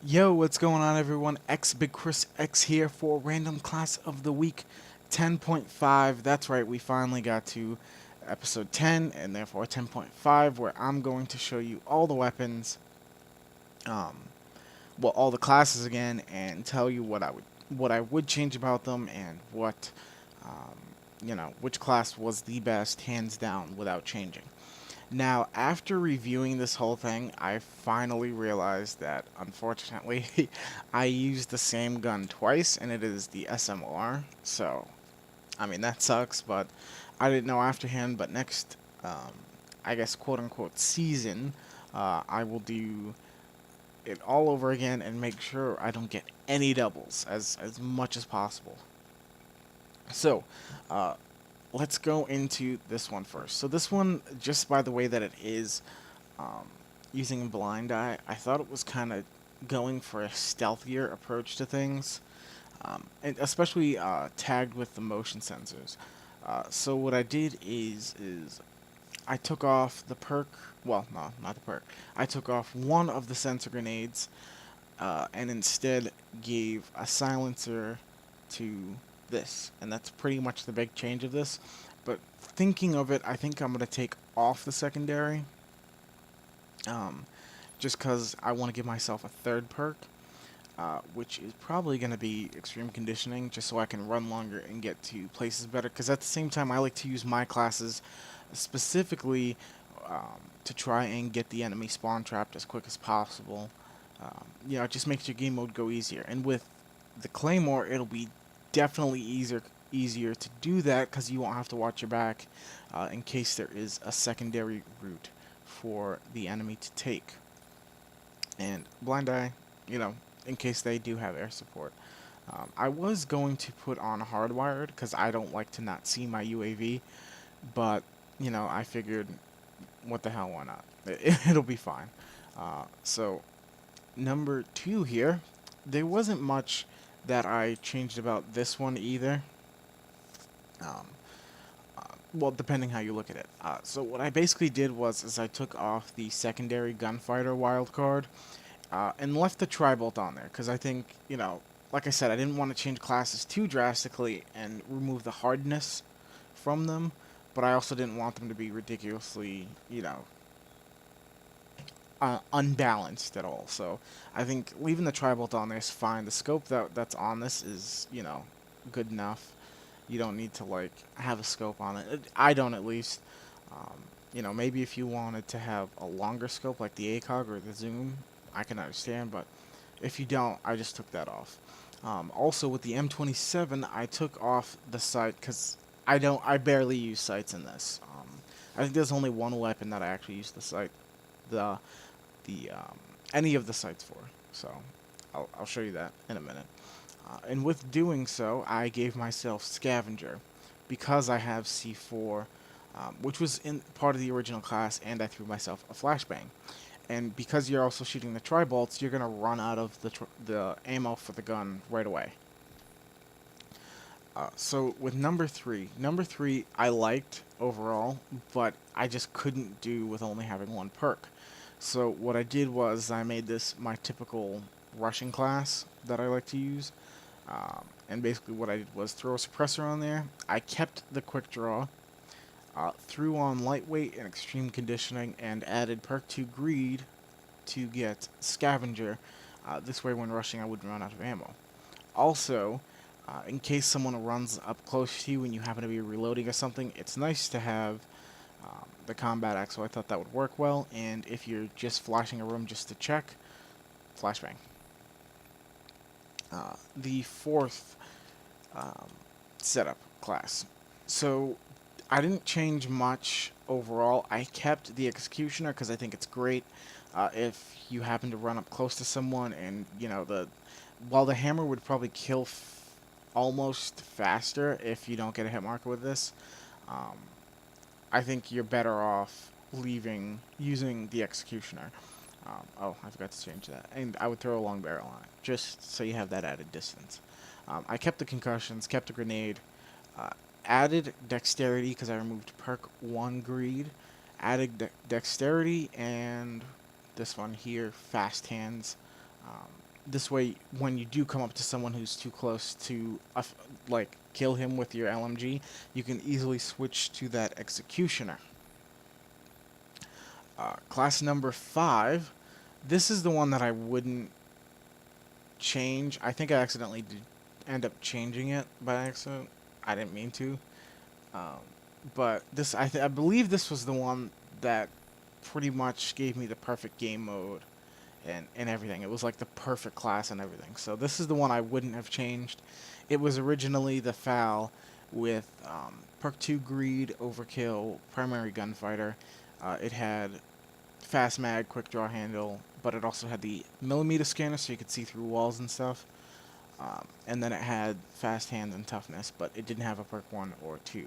Yo, what's going on, everyone? xbiggchrisx here for Random Class of the Week 10.5. That's right, we finally got to episode 10, and therefore 10.5, where I'm going to show you all the weapons, um, all the classes again, and tell you what I would change about them, and um, which class was the best, hands down, without changing. Now, after reviewing this whole thing, I finally realized that, unfortunately, I used the same gun twice, and it is the SMR. So, I mean, that sucks, but I didn't know afterhand. But next, um, I guess, quote unquote, season, I will do it all over again and make sure I don't get any doubles as much as possible. So, uh, let's go into this one first. So, this one, just by the way that it is, um, using Blind Eye, I thought it was kind of going for a stealthier approach to things, and especially tagged with the motion sensors. So what I did is I took off the perk. Well, no, not the perk. I took off one of the sensor grenades, and instead gave a silencer to this, and that's pretty much the big change of this. But thinking of it, I think I'm gonna take off the secondary, um, just because I want to give myself a third perk, which is probably going to be extreme conditioning, just so I can run longer and get to places better. Because at the same time, I like to use my classes specifically to try and get the enemy spawn trapped as quick as possible. It just makes your game mode go easier. And with the Claymore, it'll be definitely easier to do that because you won't have to watch your back in case there is a secondary route for the enemy to take. And Blind Eye, in case they do have air support. I was going to put on hardwired because I don't like to not see my UAV, but I figured, what the hell, why not? It'll be fine. So number two here, there wasn't much that I changed about this one either. Um, depending how you look at it. So what I basically did was I took off the secondary gunfighter wildcard and left the tri-bolt on there because I think, like I said, I didn't want to change classes too drastically and remove the hardness from them, but I also didn't want them to be ridiculously, unbalanced at all. So I think leaving the tri-bolt on there is fine. The scope that's on this is, good enough. You don't need to like have a scope on it. I don't, at least. Maybe if you wanted to have a longer scope like the ACOG or the zoom, I can understand, but if you don't, I just took that off. Also with the M27, I took off the sight because I barely use sights in this. I think there's only one weapon that I actually use the sight, the any of the sights for. So I'll show you that in a minute. And with doing so, I gave myself Scavenger because I have C4, which was in part of the original class, and I threw myself a flashbang. And because you're also shooting the tri-bolts, you're going to run out of the ammo for the gun right away. So with number three I liked overall, but I just couldn't do with only having one perk. So what I did was I made this my typical rushing class that I like to use. And basically what I did was throw a suppressor on there. I kept the quick draw, threw on lightweight and extreme conditioning, and added perk 2 greed to get scavenger. This way when rushing I wouldn't run out of ammo. Also, in case someone runs up close to you and you happen to be reloading or something, it's nice to have the combat axe, so I thought that would work well. And if you're just flashing a room just to check, flashbang. The fourth setup class. So I didn't change much overall. I kept the Executioner because I think it's great if you happen to run up close to someone, and while the hammer would probably kill almost faster if you don't get a hit marker with this. Um, I think you're better off using the Executioner. I forgot to change that. And I would throw a long barrel on it, just so you have that added distance. I kept the concussions, kept the grenade, uh, added dexterity because I removed perk 1 greed, added dexterity, and this one here, fast hands. Um, This way, when you do come up to someone who's too close to, like, kill him with your LMG, you can easily switch to that Executioner. Class number 5. This is the one that I wouldn't change. I think I accidentally did end up changing it by accident. I didn't mean to. Um, but this, I believe this was the one that pretty much gave me the perfect game mode and everything. It was like the perfect class and everything. So this is the one I wouldn't have changed. It was originally the FAL with Perk 2 Greed, Overkill, Primary Gunfighter. It had Fast Mag, Quick Draw Handle, but it also had the millimeter scanner so you could see through walls and stuff. And then it had Fast Hand and Toughness, but it didn't have a Perk 1 or 2.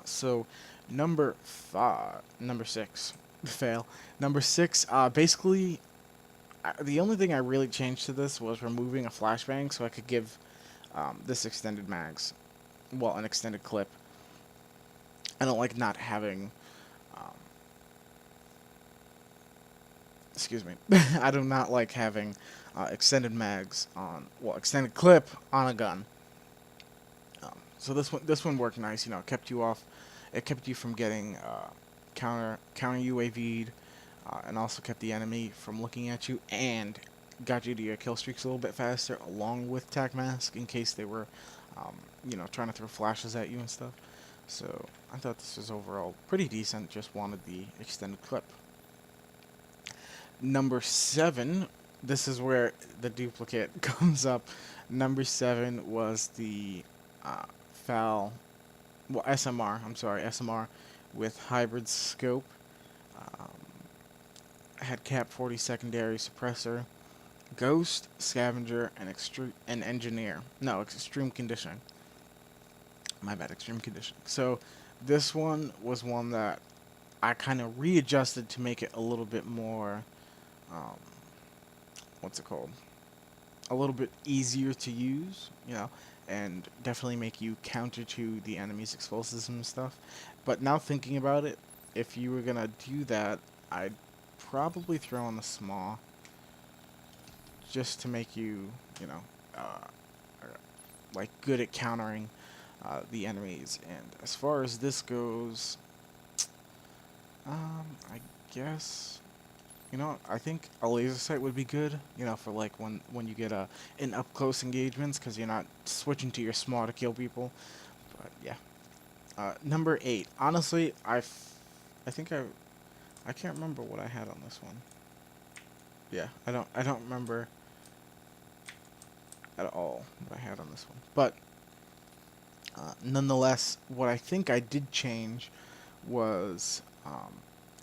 So number 6, fail. Number 6, basically, the only thing I really changed to this was removing a flashbang so I could give this extended mags, well, an extended clip. I don't like not having, excuse me, I do not like having extended mags on, well, extended clip on a gun. So this one worked nice. You know, it kept you off. It kept you from getting counter UAV'd, and also kept the enemy from looking at you, and got you to your kill streaks a little bit faster, along with tac mask in case they were, you know, trying to throw flashes at you and stuff. So I thought this was overall pretty decent. Just wanted the extended clip. Number 7. This is where the duplicate comes up. Number 7 was the FAL, well, SMR, I'm sorry, SMR with hybrid scope. Had Cap 40 secondary suppressor, Ghost, Scavenger, and Engineer. No, Extreme Conditioning. My bad, Extreme Conditioning. So this one was one that I kind of readjusted to make it a little bit more, what's it called? A little bit easier to use, you know, and definitely make you counter to the enemy's explosives and stuff. But now thinking about it, if you were gonna do that, I'd probably throw on the small, just to make you, you know, like good at countering the enemies. And as far as this goes, I guess, you know, I think a laser sight would be good, you know, for like when you get in up close engagements, because you're not switching to your small to kill people. But yeah, number 8. Honestly, I think I can't remember what I had on this one. Yeah, I don't remember at all what I had on this one. But nonetheless, what I think I did change was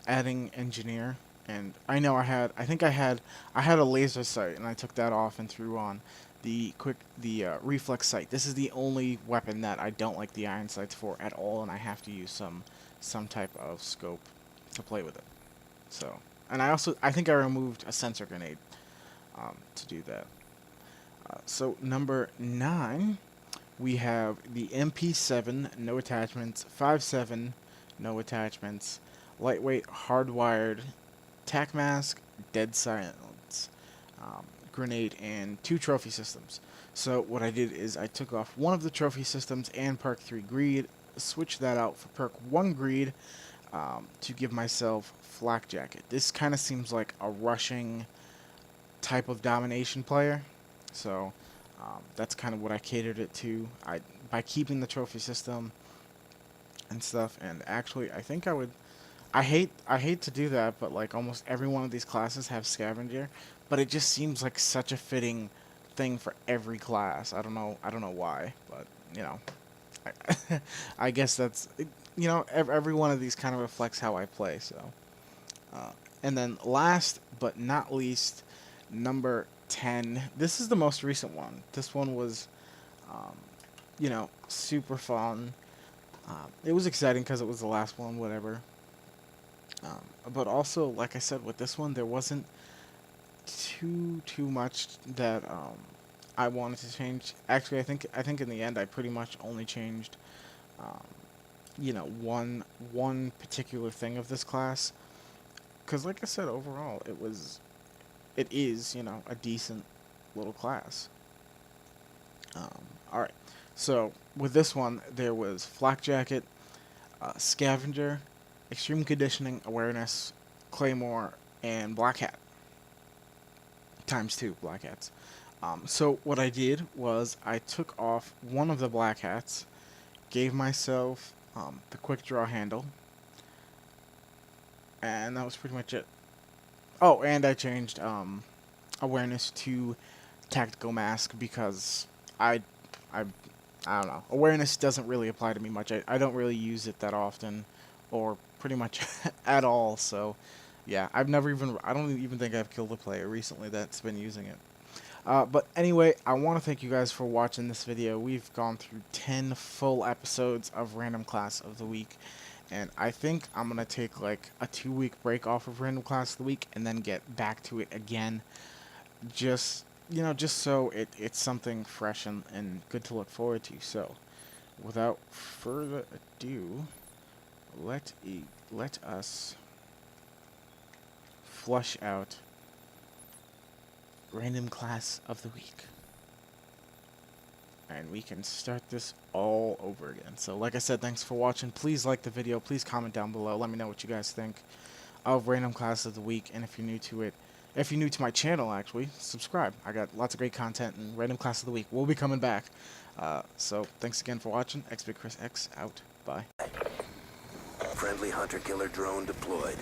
adding engineer. And I know I think I had a laser sight, and I took that off and threw on the reflex sight. This is the only weapon that I don't like the iron sights for at all, and I have to use some type of scope to play with it. So, and I think I removed a sensor grenade to do that. So number 9, we have the MP7, no attachments, 5.7, no attachments, lightweight, hardwired, tac mask, dead silence, grenade, and 2 trophy systems. So what I did is I took off one of the trophy systems and perk 3 greed, switched that out for perk 1 greed to give myself flak jacket. This kind of seems like a rushing type of domination player, so that's kind of what I catered it to. By keeping the trophy system and stuff, and actually I think I would. I hate to do that, but like almost every one of these classes have scavenger, but it just seems like such a fitting thing for every class. I don't know why, but you know, I guess that's, you know, every one of these kind of reflects how I play. So, and then last but not least, number 10. This is the most recent one. This one was, you know, super fun. It was exciting because it was the last one, whatever. But also, like I said, with this one, there wasn't too much that I wanted to change. Actually, I think in the end, I pretty much only changed, you know, one particular thing of this class. Because, like I said, overall, it is, you know, a decent little class. Alright, so with this one, there was Flak Jacket, Scavenger, Extreme Conditioning, Awareness, Claymore, and Black Hat. Times 2 Black Hats. So what I did was I took off one of the Black Hats, gave myself the Quick Draw handle, and that was pretty much it. Oh, and I changed Awareness to Tactical Mask because I I don't know. Awareness doesn't really apply to me much. I don't really use it that often, or pretty much at all. So, yeah, I don't even think I've killed a player recently that's been using it. But anyway, I want to thank you guys for watching this video. We've gone through 10 full episodes of Random Class of the Week, and I think I'm going to take like a 2-week break off of Random Class of the Week and then get back to it again. Just so it's something fresh and good to look forward to. So, without further ado, let us flush out Random Class of the Week, and we can start this all over again. So, like I said, thanks for watching. Please like the video. Please comment down below. Let me know what you guys think of Random Class of the Week, and if you're new to it. If you're new to my channel, actually, subscribe. I got lots of great content, and Random Class of the Week will be coming back. So, thanks again for watching. xbiggchrisx out. Bye. Friendly hunter-killer drone deployed.